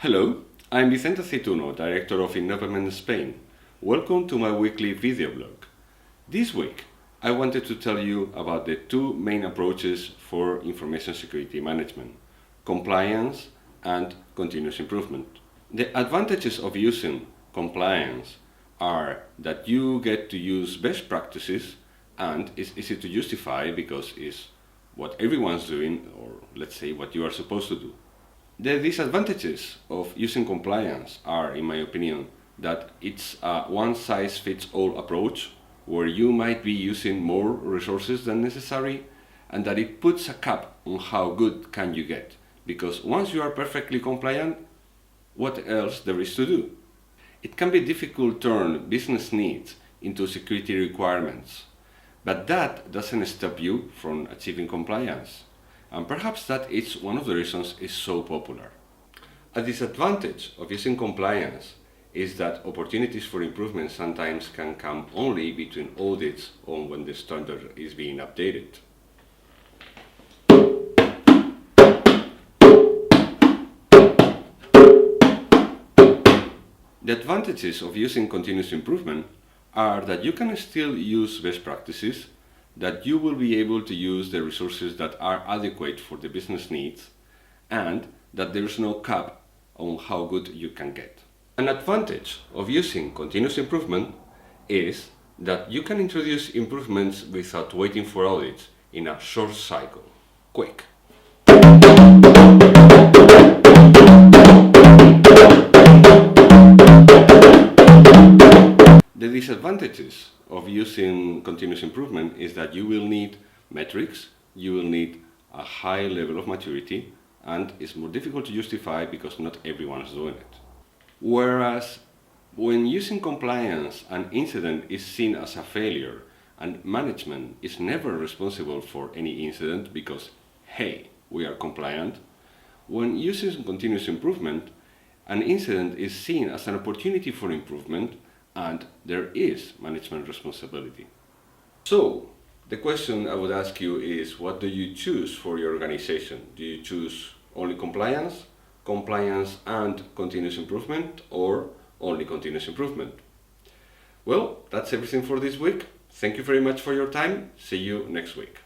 Hello, I'm Vicente Aceituno, Director of Innovament Spain. Welcome to my weekly video blog. This week, I wanted to tell you about the two main approaches for information security management: compliance and continuous improvement. The advantages of using compliance are that you get to use best practices and it's easy to justify because it's what everyone's doing, or let's say what you are supposed to do. The disadvantages of using compliance are, in my opinion, that it's a one-size-fits-all approach where you might be using more resources than necessary, and that it puts a cap on how good can you get, because once you are perfectly compliant, what else there is to do? It can be difficult to turn business needs into security requirements, but that doesn't stop you from achieving compliance. And perhaps that is one of the reasons it's so popular. A disadvantage of using compliance is that opportunities for improvement sometimes can come only between audits or when the standard is being updated. The advantages of using continuous improvement are that you can still use best practices, that you will be able to use the resources that are adequate for the business needs, and that there is no cap on how good you can get. An advantage of using continuous improvement is that you can introduce improvements without waiting for audits in a short cycle. Quick. The disadvantages of using continuous improvement is that you will need metrics, you will need a high level of maturity, and it's more difficult to justify because not everyone is doing it. Whereas when using compliance, an incident is seen as a failure and management is never responsible for any incident because, hey, we are compliant. When using continuous improvement, an incident is seen as an opportunity for improvement and there is management responsibility. So, the question I would ask you is, what do you choose for your organization? Do you choose only compliance and continuous improvement, or only continuous improvement? Well, that's everything for this week. Thank you very much for your time. See you next week.